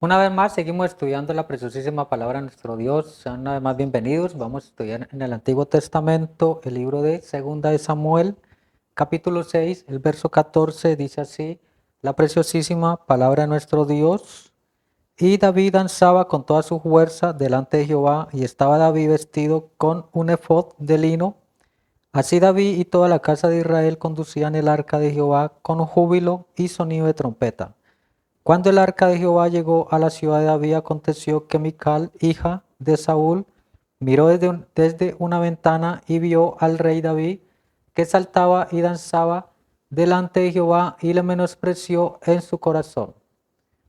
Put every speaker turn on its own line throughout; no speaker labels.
Una vez más, seguimos estudiando la preciosísima palabra de nuestro Dios. Sean una vez más bienvenidos. Vamos a estudiar en el Antiguo Testamento el libro de Segunda de Samuel, capítulo 6, el verso 14, dice así, la preciosísima palabra de nuestro Dios. Y David danzaba con toda su fuerza delante de Jehová, y estaba David vestido con un efod de lino. Así David y toda la casa de Israel conducían el arca de Jehová con júbilo y sonido de trompeta. Cuando el arca de Jehová llegó a la ciudad de David, aconteció que Mical, hija de Saúl, miró desde una ventana y vio al rey David que saltaba y danzaba delante de Jehová y le menospreció en su corazón.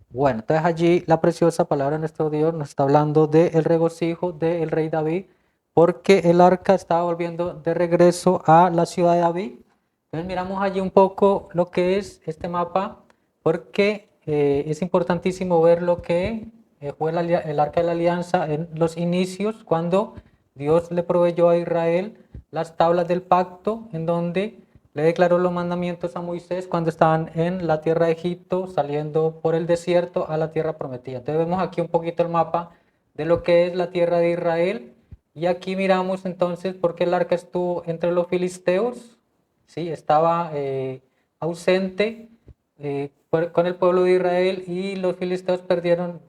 Bueno, entonces allí la preciosa palabra de nuestro Dios nos está hablando del regocijo del rey David, porque el arca estaba volviendo de regreso a la ciudad de David. Entonces miramos allí un poco lo que es este mapa, porque es importantísimo ver lo que fue el arca de la alianza en los inicios, cuando Dios le proveyó a Israel las tablas del pacto, en donde le declaró los mandamientos a Moisés cuando estaban en la tierra de Egipto, saliendo por el desierto a la tierra prometida. Entonces vemos aquí un poquito el mapa de lo que es la tierra de Israel. Y aquí miramos entonces por qué el arca estuvo entre los filisteos. Sí, estaba ausente con el pueblo de Israel, y los filisteos perdieron,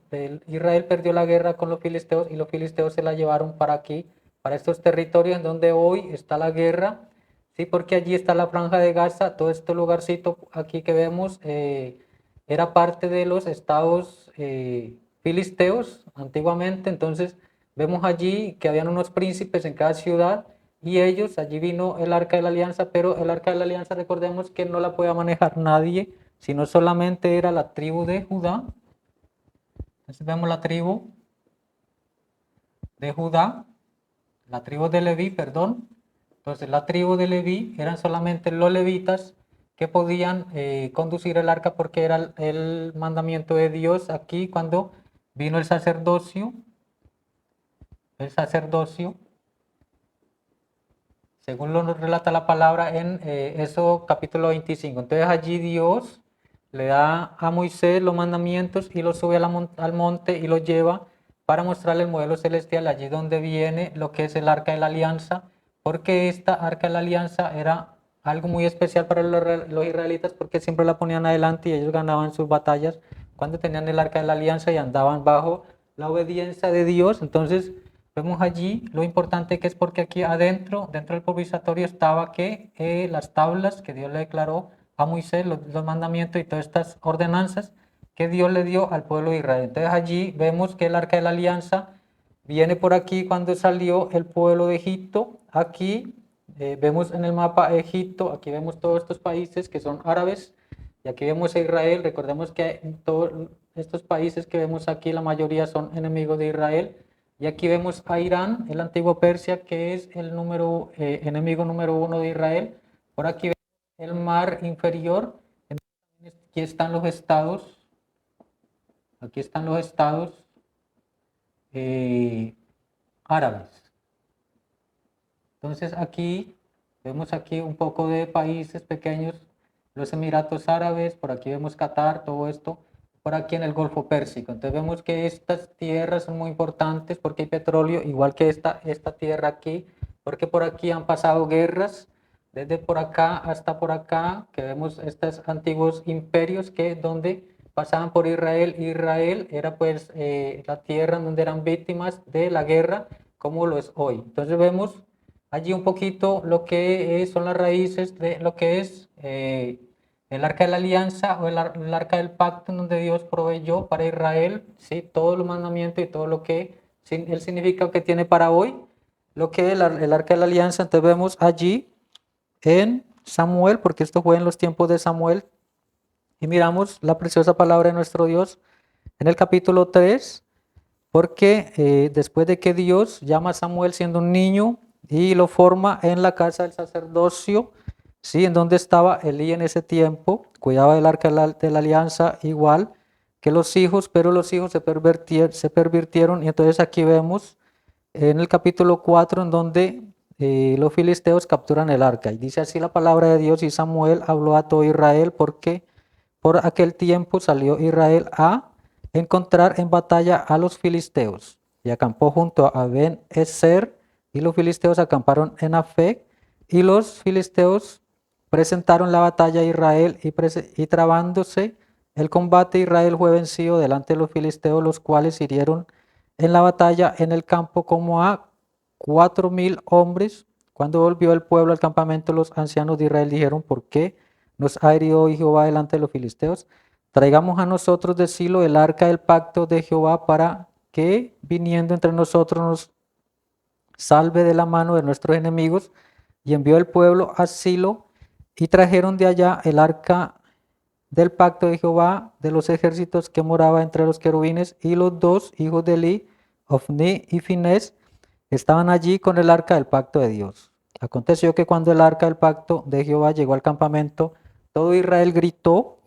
Israel perdió la guerra con los filisteos y los filisteos se la llevaron para aquí, para estos territorios en donde hoy está la guerra. Sí, porque allí está la Franja de Gaza, todo este lugarcito aquí que vemos era parte de los estados filisteos antiguamente. Entonces vemos allí que habían unos príncipes en cada ciudad, y ellos, allí vino el Arca de la Alianza, pero el Arca de la Alianza, recordemos que no la podía manejar nadie, sino solamente era la tribu de Judá. Entonces vemos la tribu de Judá, la tribu de Leví, perdón. Entonces la tribu de Leví eran solamente los levitas que podían conducir el arca, porque era el mandamiento de Dios aquí cuando vino el sacerdocio, según lo relata la palabra en eso capítulo 25. Entonces allí Dios le da a Moisés los mandamientos y los sube al monte y los lleva para mostrarle el modelo celestial, allí donde viene lo que es el arca de la alianza, porque esta arca de la alianza era algo muy especial para los israelitas, porque siempre la ponían adelante y ellos ganaban sus batallas cuando tenían el arca de la alianza y andaban bajo la obediencia de Dios. Entonces vemos allí lo importante que es, porque aquí adentro, dentro del propiciatorio, estaba que las tablas que Dios le declaró a Moisés, los mandamientos y todas estas ordenanzas que Dios le dio al pueblo de Israel. Entonces allí vemos que el arca de la alianza viene por aquí cuando salió el pueblo de Egipto. Aquí vemos en el mapa Egipto, aquí vemos todos estos países que son árabes, y aquí vemos a Israel. Recordemos que en todos estos países que vemos aquí, la mayoría son enemigos de Israel. Y aquí vemos a Irán, el antiguo Persia, que es el enemigo número uno de Israel. Por aquí vemos el mar inferior. Aquí están los estados. Aquí están los estados eh, árabes. Entonces aquí vemos aquí un poco de países pequeños, los Emiratos Árabes, por aquí vemos Qatar, todo esto, por aquí en el Golfo Pérsico. Entonces vemos que estas tierras son muy importantes porque hay petróleo, igual que esta tierra aquí, porque por aquí han pasado guerras, desde por acá hasta por acá, que vemos estos antiguos imperios que donde pasaban por Israel. Israel era pues la tierra donde eran víctimas de la guerra, como lo es hoy. Entonces vemos allí un poquito lo que son las raíces de lo que es el arca de la alianza o el arca del pacto, en donde Dios proveyó para Israel, ¿sí?, todos los mandamientos y todo lo que el significado que tiene para hoy, lo que es el arca de la alianza. Entonces vemos allí en Samuel, porque esto fue en los tiempos de Samuel, y miramos la preciosa palabra de nuestro Dios en el capítulo 3, porque después de que Dios llama a Samuel siendo un niño y lo forma en la casa del sacerdocio, ¿sí?, en donde estaba Elí en ese tiempo, cuidaba del arca de la alianza igual que los hijos, pero los hijos se pervirtieron, y entonces aquí vemos en el capítulo 4 en donde los filisteos capturan el arca. Y dice así la palabra de Dios: y Samuel habló a todo Israel, porque por aquel tiempo salió Israel a encontrar en batalla a los filisteos. Y acampó junto a Ben-Ezer, y los filisteos acamparon en Afec, y los filisteos presentaron la batalla a Israel, y trabándose el combate, Israel fue vencido delante de los filisteos, los cuales hirieron en la batalla en el campo como a 4.000 hombres. Cuando volvió el pueblo al campamento, los ancianos de Israel dijeron: ¿por qué nos ha herido hoy Jehová delante de los filisteos? Traigamos a nosotros de Silo el arca del pacto de Jehová, para que, viniendo entre nosotros, nos salve de la mano de nuestros enemigos. Y envió el pueblo a Silo, y trajeron de allá el arca del pacto de Jehová de los ejércitos, que moraba entre los querubines, y los dos hijos de Eli, Ofni y Finés, estaban allí con el arca del pacto de Dios. Aconteció que cuando el arca del pacto de Jehová llegó al campamento, todo Israel gritó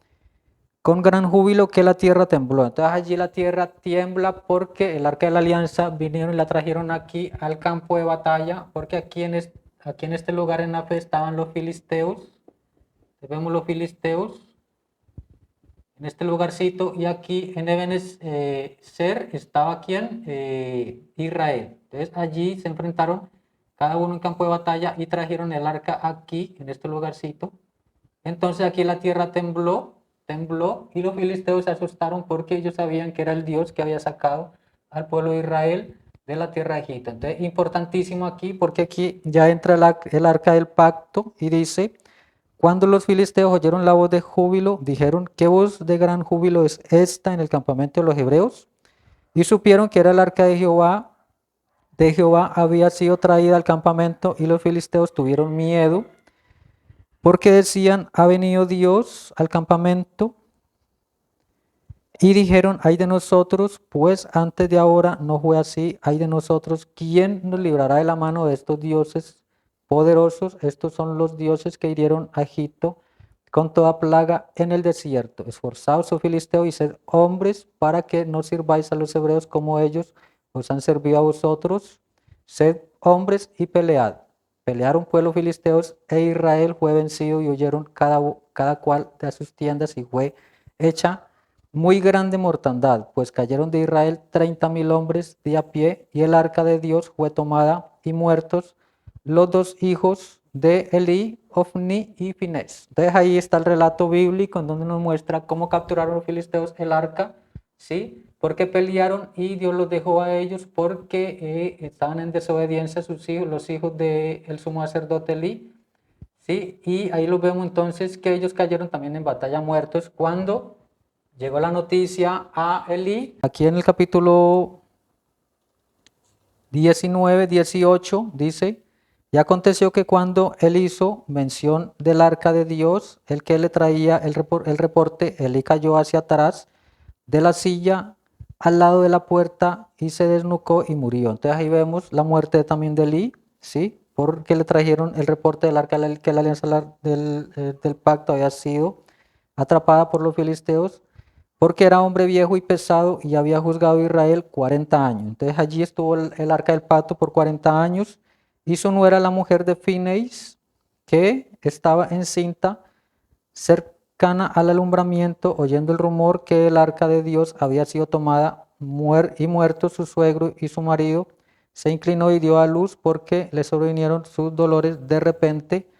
con gran júbilo, que la tierra tembló. Entonces allí la tierra tiembla porque el arca de la alianza vinieron y la trajeron aquí al campo de batalla, porque aquí en este lugar en Afe estaban los filisteos. Vemos los filisteos en este lugarcito, y aquí en Ebenezer estaba ¿quién? Israel. Entonces allí se enfrentaron cada uno en campo de batalla y trajeron el arca aquí en este lugarcito. Entonces aquí la tierra tembló, y los filisteos se asustaron porque ellos sabían que era el Dios que había sacado al pueblo de Israel de la tierra de Egipto. Entonces, importantísimo aquí, porque aquí ya entra el arca del pacto y dice: cuando los filisteos oyeron la voz de júbilo, dijeron: ¿qué voz de gran júbilo es esta en el campamento de los hebreos? Y supieron que era el arca de Jehová había sido traída al campamento, y los filisteos tuvieron miedo, porque decían: ha venido Dios al campamento. Y dijeron: ay de nosotros, pues antes de ahora no fue así. Ay de nosotros, ¿quién nos librará de la mano de estos dioses poderosos? Estos son los dioses que hirieron a Egipto con toda plaga en el desierto. Esforzaos, oh filisteo, y sed hombres, para que no sirváis a los hebreos como ellos os han servido a vosotros. Sed hombres y pelead. Pelearon pues los filisteos, e Israel fue vencido, y huyeron cada cual de sus tiendas, y fue hecha muy grande mortandad, pues cayeron de Israel 30.000 hombres de a pie, y el arca de Dios fue tomada, y muertos los dos hijos de Elí, Ofni y Finés. Entonces ahí está el relato bíblico en donde nos muestra cómo capturaron los filisteos el arca, ¿sí? Porque pelearon y Dios los dejó a ellos porque estaban en desobediencia a sus hijos, los hijos del sumo sacerdote Elí, ¿sí? Y ahí los vemos entonces que ellos cayeron también en batalla muertos cuando llegó la noticia a Elí. Aquí en el capítulo 19, 18 dice: y aconteció que cuando él hizo mención del arca de Dios, el que le traía el reporte, Elí cayó hacia atrás de la silla al lado de la puerta y se desnucó y murió. Entonces ahí vemos la muerte también de Elí, ¿sí? Porque le trajeron el reporte del arca, que la alianza del pacto había sido atrapada por los filisteos, porque era hombre viejo y pesado, y había juzgado a Israel 40 años. Entonces allí estuvo el arca del pacto por 40 años, y su nuera, la mujer de Fineis, que estaba encinta, cercana al alumbramiento, oyendo el rumor que el arca de Dios había sido tomada, y muerto su suegro y su marido, se inclinó y dio a luz, porque le sobrevinieron sus dolores de repente.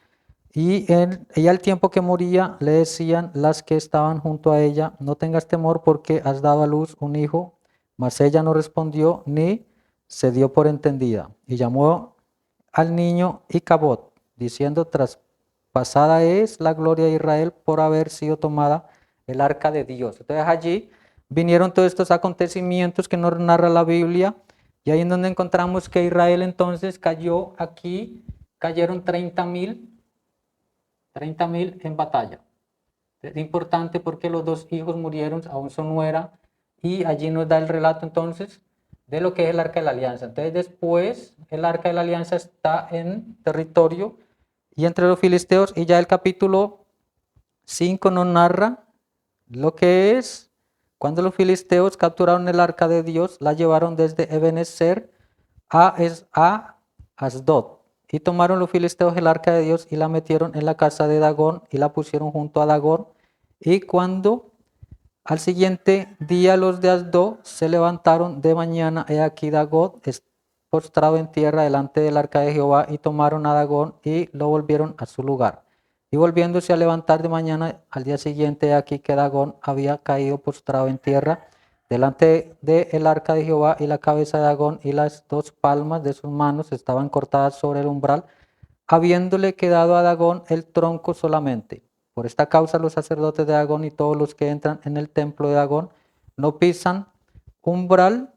Y ella, al tiempo que moría, le decían las que estaban junto a ella: no tengas temor, porque has dado a luz un hijo. Mas ella no respondió ni se dio por entendida. Y llamó al niño Icabod, diciendo: traspasada es la gloria de Israel por haber sido tomada el arca de Dios. Entonces allí vinieron todos estos acontecimientos que nos narra la Biblia, y ahí en donde encontramos que Israel entonces cayó aquí, cayeron 30.000 en batalla. Es importante porque los dos hijos murieron, aún su nuera, y allí nos da el relato entonces de lo que es el arca de la alianza. Entonces después el arca de la alianza está en territorio y entre los filisteos, y ya el capítulo 5 nos narra lo que es cuando los filisteos capturaron el arca de Dios, la llevaron desde Ebenezer a Asdod. Y tomaron los filisteos el arca de Dios y la metieron en la casa de Dagón y la pusieron junto a Dagón. Y cuando Al siguiente día los de Asdod se levantaron de mañana, he aquí Dagón postrado en tierra delante del arca de Jehová, y tomaron a Dagón y lo volvieron a su lugar. Y volviéndose a levantar de mañana al día siguiente, he aquí que Dagón había caído postrado en tierra delante del arca de Jehová, y la cabeza de Dagón y las dos palmas de sus manos estaban cortadas sobre el umbral, habiéndole quedado a Dagón el tronco solamente. Por esta causa los sacerdotes de Dagón y todos los que entran en el templo de Dagón no pisan umbral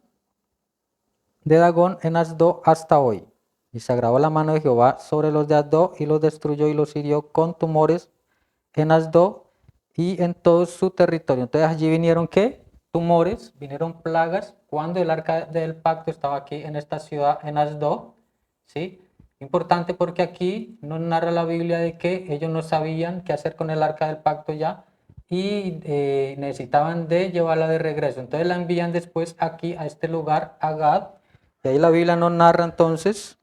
de Dagón en Asdod hasta hoy. Y se agravó la mano de Jehová sobre los de Asdod y los destruyó y los hirió con tumores en Asdod y en todo su territorio. Entonces allí vinieron ¿qué? Tumores, vinieron plagas cuando el arca del pacto estaba aquí en esta ciudad, en Asdod, ¿sí? Importante porque aquí nos narra la Biblia de que ellos no sabían qué hacer con el arca del pacto ya y necesitaban de llevarla de regreso. Entonces la envían después aquí a este lugar, a Gad, y ahí la Biblia nos narra entonces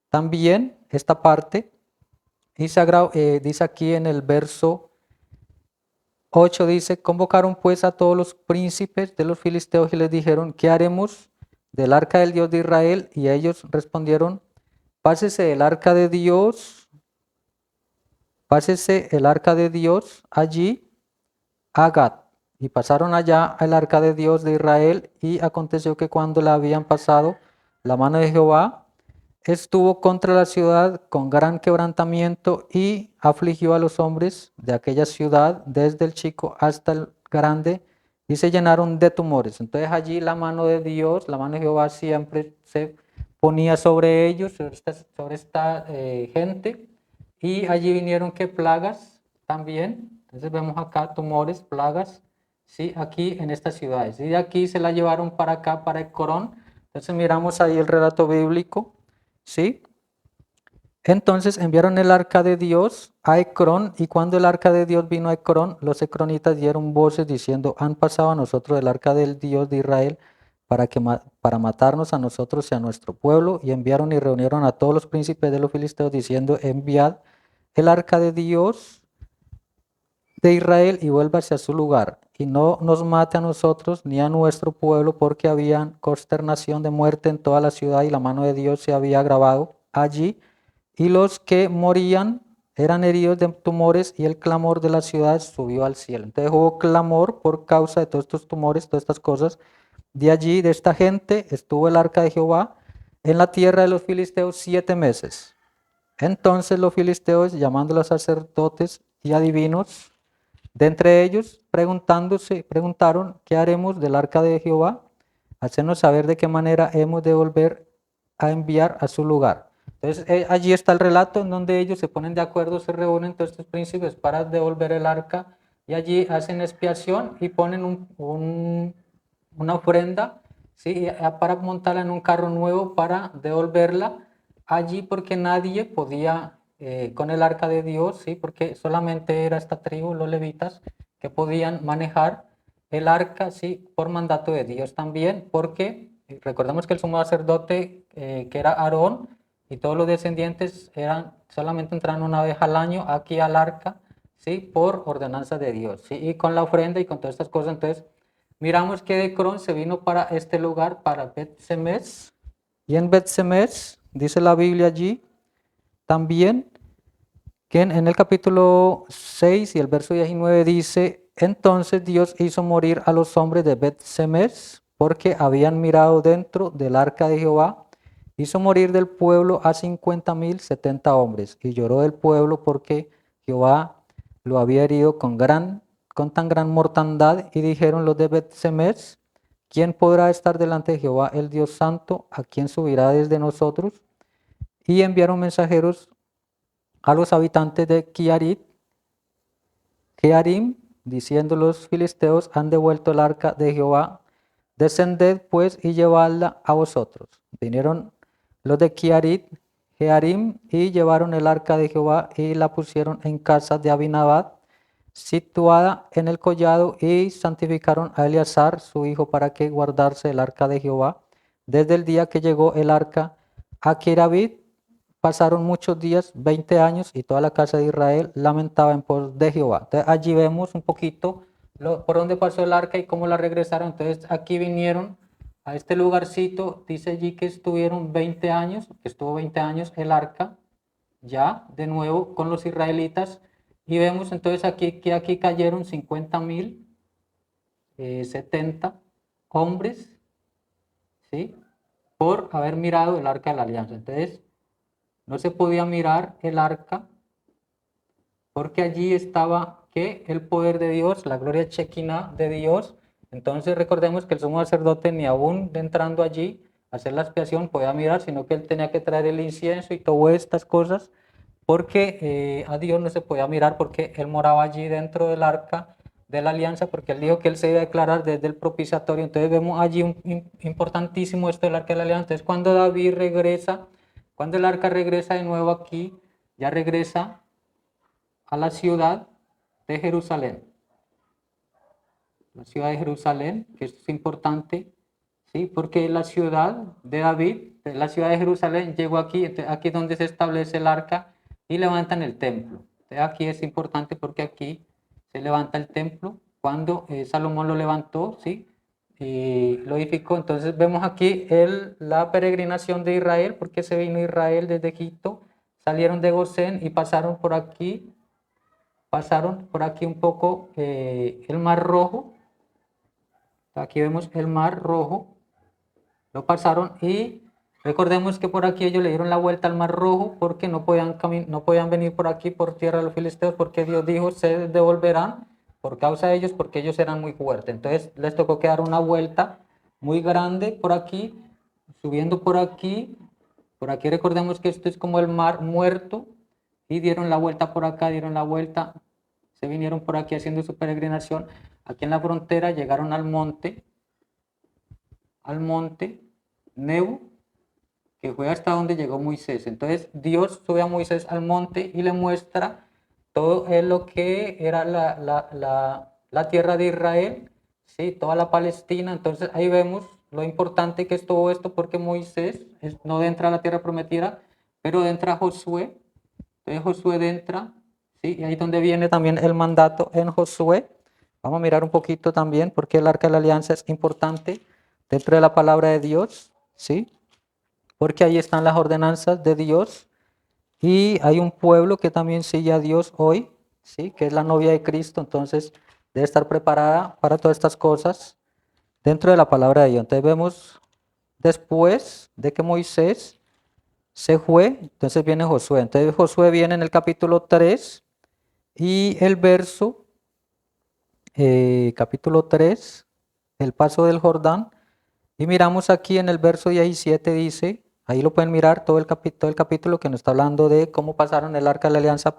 también esta parte, y dice aquí en el verso 8, dice, convocaron pues a todos los príncipes de los filisteos y les dijeron, ¿qué haremos del arca del Dios de Israel? Y ellos respondieron, pásese el arca de Dios, pásese el arca de Dios allí a Gad. Y pasaron allá el arca de Dios de Israel, y aconteció que cuando la habían pasado, la mano de Jehová estuvo contra la ciudad con gran quebrantamiento y afligió a los hombres de aquella ciudad, desde el chico hasta el grande, y se llenaron de tumores. Entonces allí la mano de Dios, la mano de Jehová siempre se ponía sobre ellos, sobre esta gente, y allí vinieron que plagas también. Entonces vemos acá tumores, plagas, ¿sí? Aquí en estas ciudades. Y de aquí se la llevaron para acá, para Ecrón. Entonces miramos ahí el relato bíblico, ¿sí? Entonces enviaron el arca de Dios a Ecrón, y cuando el arca de Dios vino a Ecrón, los ecronitas dieron voces diciendo, han pasado a nosotros el arca del Dios de Israel para matarnos a nosotros y a nuestro pueblo, y enviaron y reunieron a todos los príncipes de los filisteos diciendo, enviad el arca de Dios de Israel y vuélvase a su lugar, y no nos mate a nosotros ni a nuestro pueblo, porque había consternación de muerte en toda la ciudad, y la mano de Dios se había agravado allí, y los que morían eran heridos de tumores, y el clamor de la ciudad subió al cielo. Entonces hubo clamor por causa de todos estos tumores, todas estas cosas. De allí, de esta gente, estuvo el arca de Jehová en la tierra de los filisteos 7 meses. Entonces los filisteos, llamando a los sacerdotes y adivinos, de entre ellos, preguntaron, ¿qué haremos del arca de Jehová? Hacernos saber de qué manera hemos de volver a enviar a su lugar. Entonces allí está el relato en donde ellos se ponen de acuerdo, se reúnen todos estos príncipes para devolver el arca, y allí hacen expiación y ponen una ofrenda, ¿sí? Para montarla en un carro nuevo para devolverla allí, porque nadie podía con el arca de Dios, ¿sí? Porque solamente era esta tribu, los levitas, que podían manejar el arca, ¿sí? Por mandato de Dios también, porque recordemos que el sumo sacerdote, que era Aarón, y todos los descendientes solamente entraban una vez al año aquí al arca, ¿sí? Por ordenanza de Dios, ¿sí? Y con la ofrenda y con todas estas cosas. Entonces miramos que de Ecrón se vino para este lugar, para Bet-Semes, y en Bet-Semes dice la Biblia allí también que en el capítulo 6 y el verso 19 dice, entonces Dios hizo morir a los hombres de Bet-Semes porque habían mirado dentro del arca de Jehová, hizo morir del pueblo a 50,070 hombres, y lloró el pueblo porque Jehová lo había herido con tan gran mortandad, y dijeron los de Bet-Semes, ¿quién podrá estar delante de Jehová el Dios santo? ¿A quién subirá desde nosotros? Y enviaron mensajeros a los habitantes de Kearim, diciendo los filisteos, han devuelto el arca de Jehová, descended pues y llevadla a vosotros. Vinieron los de Kearim, y llevaron el arca de Jehová y la pusieron en casa de Abinadab, situada en el collado, y santificaron a Eleazar, su hijo, para que guardase el arca de Jehová. Desde el día que llegó el arca a Kirabit, pasaron muchos días, 20 años, y toda la casa de Israel lamentaba en pos de Jehová. Entonces, allí vemos un poquito por dónde pasó el arca y cómo la regresaron. Entonces aquí vinieron a este lugarcito, dice allí que estuvieron 20 años, que estuvo 20 años el arca, ya de nuevo con los israelitas, y vemos entonces aquí que aquí cayeron 50.000, 70 hombres, ¿sí? Por haber mirado el arca de la alianza. Entonces no se podía mirar el arca porque allí estaba que el poder de Dios, la gloria chequina de Dios. Entonces recordemos que el sumo sacerdote ni aún entrando allí a hacer la expiación podía mirar, sino que él tenía que traer el incienso y todas estas cosas, porque a Dios no se podía mirar porque él moraba allí dentro del arca de la alianza, porque él dijo que él se iba a declarar desde el propiciatorio. Entonces vemos allí importantísimo esto del arca de la alianza. Entonces cuando David regresa, cuando el arca regresa de nuevo aquí, ya regresa a la ciudad de Jerusalén. La ciudad de Jerusalén, que esto es importante, ¿sí? Porque la ciudad de David, la ciudad de Jerusalén, llegó aquí, aquí es donde se establece el arca y levantan el templo. Entonces aquí es importante porque aquí se levanta el templo. Cuando Salomón lo levantó, ¿sí? Y lo edificó. Entonces vemos aquí la peregrinación de Israel, porque se vino Israel desde Egipto, salieron de Gosén y pasaron por aquí un poco el Mar Rojo. Aquí vemos el Mar Rojo, lo pasaron y recordemos que por aquí ellos le dieron la vuelta al Mar Rojo porque no podían venir por aquí por tierra de los filisteos, porque Dios dijo se devolverán por causa de ellos, porque ellos eran muy fuertes. Entonces les tocó que dar una vuelta muy grande por aquí, subiendo por aquí. Por aquí recordemos que esto es como el Mar Muerto y dieron la vuelta por acá, dieron la vuelta, se vinieron por aquí haciendo su peregrinación. Aquí en la frontera llegaron al monte Nebo, que fue hasta donde llegó Moisés. Entonces Dios sube a Moisés al monte y le muestra todo lo que era la tierra de Israel, ¿sí? Toda la Palestina. Entonces ahí vemos lo importante que es todo esto, porque Moisés no entra a la tierra prometida, pero entra Josué. Entonces Josué entra, ¿sí? Y ahí es donde viene también el mandato en Josué. Vamos a mirar un poquito también porque el arca de la alianza es importante dentro de la palabra de Dios, ¿sí? Porque ahí están las ordenanzas de Dios y hay un pueblo que también sigue a Dios hoy, ¿sí? Que es la novia de Cristo. Entonces debe estar preparada para todas estas cosas dentro de la palabra de Dios. Entonces vemos después de que Moisés se fue, entonces viene Josué. Entonces Josué viene en el capítulo 3 y el verso, capítulo 3, el paso del Jordán. Y miramos aquí en el verso 17 dice, ahí lo pueden mirar todo el capítulo que nos está hablando de cómo pasaron el arca de la alianza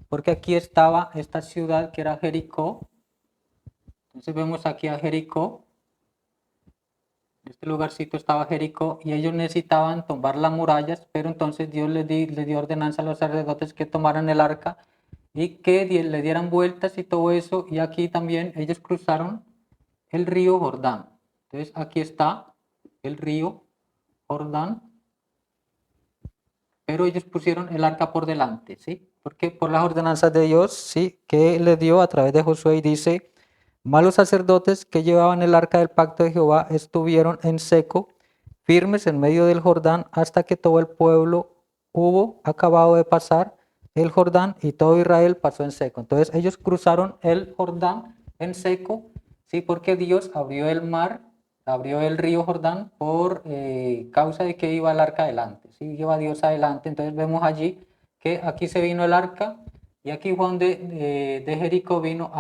porque aquí estaba esta ciudad que era Jericó. Entonces vemos aquí a Jericó. En este lugarcito estaba Jericó y ellos necesitaban tomar las murallas, pero entonces Dios les dio ordenanza a los sacerdotes que tomaran el arca y que le dieran vueltas y todo eso. Y aquí también ellos cruzaron el río Jordán. Entonces aquí está el río Jordán, pero ellos pusieron el arca por delante, ¿sí? Porque por las ordenanzas de Dios, ¿sí? Que le dio a través de Josué y dice, malos sacerdotes que llevaban el arca del pacto de Jehová estuvieron en seco, firmes en medio del Jordán, hasta que todo el pueblo hubo acabado de pasar el Jordán y todo Israel pasó en seco. Entonces ellos cruzaron el Jordán en seco, ¿sí? Porque Dios abrió el mar, abrió el río Jordán por causa de que iba el arca adelante, ¿sí? Iba Dios adelante. Entonces vemos allí que aquí se vino el arca y aquí Juan de Jericó vino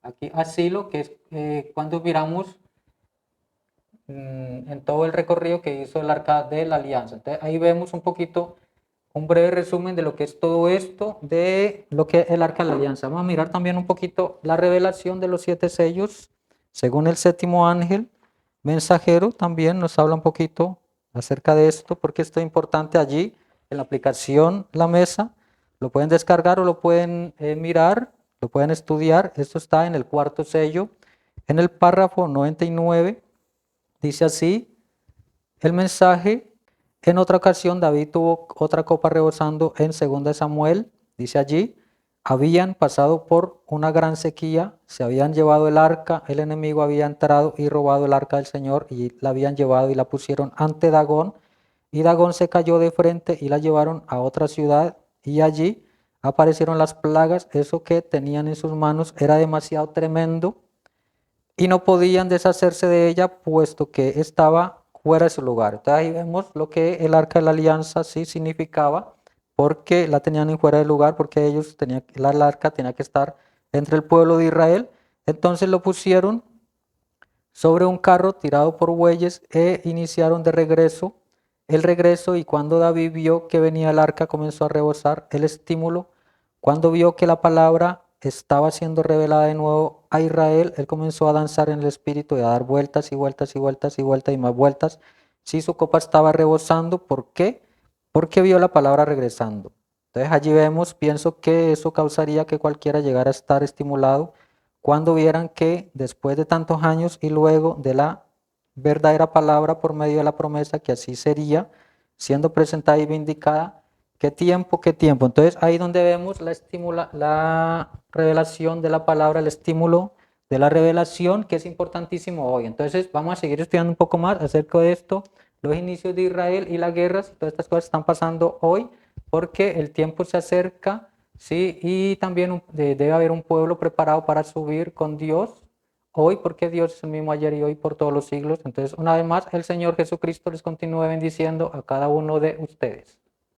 aquí a Silo, que es cuando miramos en todo el recorrido que hizo el arca de la alianza. Entonces ahí vemos un poquito, un breve resumen de lo que es todo esto, de lo que es el arca de la alianza. Vamos a mirar también un poquito la revelación de los 7 sellos, según el séptimo ángel mensajero, también nos habla un poquito acerca de esto, porque esto es importante allí en la aplicación La Mesa. Lo pueden descargar o lo pueden mirar, lo pueden estudiar. Esto está en el 4.º sello, en el párrafo 99. Dice así el mensaje. En otra ocasión David tuvo otra copa rebosando en 2 Samuel, dice allí, habían pasado por una gran sequía, se habían llevado el arca, el enemigo había entrado y robado el arca del Señor y la habían llevado y la pusieron ante Dagón, y Dagón se cayó de frente y la llevaron a otra ciudad, y allí aparecieron las plagas. Eso que tenían en sus manos era demasiado tremendo y no podían deshacerse de ella puesto que estaba fuera de su lugar. Entonces ahí vemos lo que el arca de la alianza sí significaba, porque la tenían en fuera de lugar, porque ellos tenían, el arca tenía que estar entre el pueblo de Israel. Entonces lo pusieron sobre un carro tirado por bueyes e iniciaron de regreso el regreso, y cuando David vio que venía el arca comenzó a rebosar el estímulo. Cuando vio que la palabra estaba siendo revelada de nuevo a Israel, él comenzó a danzar en el espíritu y a dar vueltas y vueltas y vueltas y vueltas y más vueltas. Sí, su copa estaba rebosando. ¿Por qué? Porque vio la palabra regresando. Entonces allí vemos, pienso que eso causaría que cualquiera llegara a estar estimulado cuando vieran que después de tantos años y luego de la verdadera palabra por medio de la promesa que así sería, siendo presentada y vindicada, qué tiempo, qué tiempo. Entonces ahí donde vemos la revelación de la palabra, el estímulo de la revelación, que es importantísimo hoy. Entonces vamos a seguir estudiando un poco más acerca de esto, los inicios de Israel y las guerras, todas estas cosas están pasando hoy porque el tiempo se acerca. Sí, y también debe haber un pueblo preparado para subir con Dios hoy, porque Dios es el mismo ayer y hoy por todos los siglos. Entonces, una vez más, el Señor Jesucristo les continúe bendiciendo a cada uno de ustedes.